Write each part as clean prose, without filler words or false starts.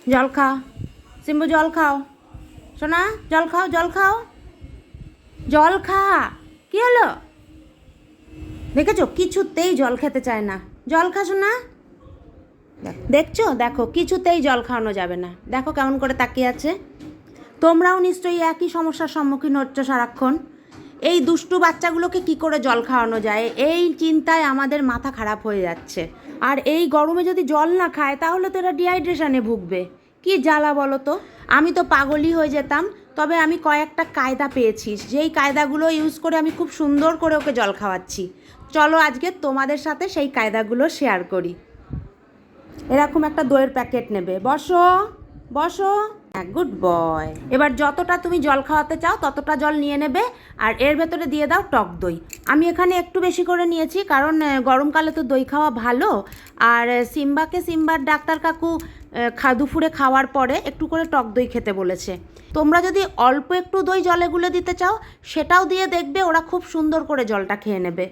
জল খাও সিম্বু, জল খাও সোনা, জল খাও, জল খাও, জল খা। কি হলো? দেখেছো কিছুতেই জল খেতে চায় না। জল খা সোনা। দেখছো, দেখো কিছুতেই জল খাওয়ানো যাবে না। দেখো কেমন করে তাকিয়ে আছে। তোমরাও নিশ্চয়ই একই সমস্যার সম্মুখীন হচ্ছ সারাক্ষণ। এই দুষ্টু বাচ্চাগুলোকে কি করে জল খাওয়ানো যায়, এই চিন্তায় আমাদের মাথা খারাপ হয়ে যাচ্ছে। আর এই গরমে যদি জল না খায় তাহলে তো এরা ডিহাইড্রেশনে ভুগবে। কি জ্বালা বলো তো। আমি তো পাগলই হয়ে যেতাম। তবে আমি কয়েকটা কায়দা পেয়েছি, যেই কায়দাগুলো ইউজ করে আমি খুব সুন্দর করে ওকে জল খাওয়াচ্ছি। চলো আজকে তোমাদের সাথে সেই কায়দাগুলো শেয়ার করি। এরকম একটা দইয়ের প্যাকেট নেবে, বসো বসো, গুড বয়। এবার যতটা তুমি জল খাওয়াতে চাও ততটা জল নিয়ে নেবে, আর এর ভেতরে দিয়ে দাও টক দই। আমি এখানে একটু বেশি করে নিয়েছি, কারণ গরমকালে তো দই খাওয়া ভালো। আর সিম্বার ডাক্তার কাকু দুপুরে খাওয়ার পরে একটু করে টক দই খেতে বলেছে। তোমরা যদি অল্প একটু দই জলে গুলে দিতে চাও সেটাও দিয়ে দেখবে, ওরা খুব সুন্দর করে জলটা খেয়ে নেবে।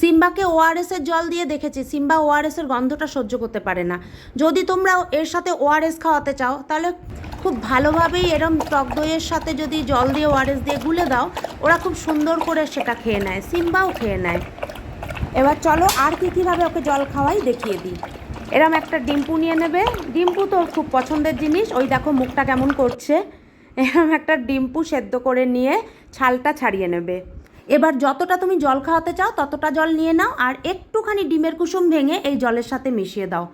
সিম্বাকে ওআরএসের জল দিয়ে দেখেছি, সিম্বা ওআরএসের গন্ধটা সহ্য করতে পারে না। যদি তোমরা এর সাথে ওআরএস খাওয়াতে চাও তাহলে খুব ভালোভাবেই এরম টক দইয়ের সাথে যদি জল দিয়ে ওআরএস দিয়ে গুলে দাও, ওরা খুব সুন্দর করে সেটা খেয়ে নেয়, সিম্বাও খেয়ে নেয়। এবার চলো আর কীভাবে ওকে জল খাওয়াই দেখিয়ে দিই। এরম একটা ডিম্পু নিয়ে নেবে, ডিম্পু তো খুব পছন্দের জিনিস, ওই দেখো মুখটা কেমন করছে। এরম একটা ডিম্পু সেদ্ধ করে নিয়ে ছালটা ছাড়িয়ে নেবে। এবার যতটা তুমি জল খাওয়াতে চাও ততটা জল নিয়ে নাও, আর একটুখানি ডিমের কুসুম ভেঙে এই জলের সাথে মিশিয়ে দাও।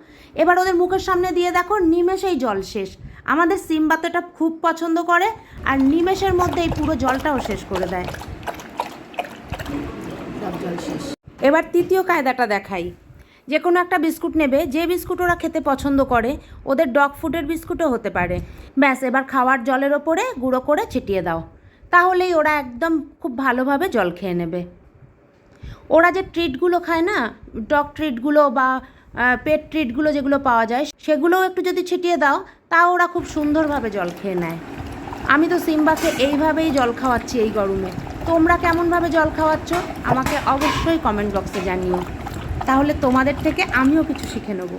এবার ওদের মুখের সামনে দিয়ে দেখো নিমেষেই জল শেষ। আমাদের সিম্বা তো এটা খুব পছন্দ করে, আর নিমেষের মধ্যে এই পুরো জলটাও শেষ করে দেয়। জল শেষ। এবার তৃতীয় কায়দাটা দেখাই। যে কোনো একটা বিস্কুট নেবে, যে বিস্কুট ওরা খেতে পছন্দ করে, ওদের ডগ ফুডের বিস্কুটও হতে পারে। ব্যাস এবার খাওয়ার জলের ওপরে গুঁড়ো করে ছিটিয়ে দাও, তাহলেই ওরা একদম খুব ভালোভাবে জল খেয়ে নেবে। ওরা যে ট্রিটগুলো খায় না, ডগ ট্রিটগুলো বা পেট ট্রিটগুলো যেগুলো পাওয়া যায়, সেগুলোও একটু যদি ছিটিয়ে দাও তাও ওরা খুব সুন্দরভাবে জল খেয়ে নেয়। আমি তো সিম্বাকে এইভাবেই জল খাওয়াচ্ছি এই গরমে। তোমরা কেমনভাবে জল খাওয়াচ্ছ আমাকে অবশ্যই কমেন্ট বক্সে জানিও, তাহলে তোমাদের থেকে আমিও কিছু শিখে নেবো।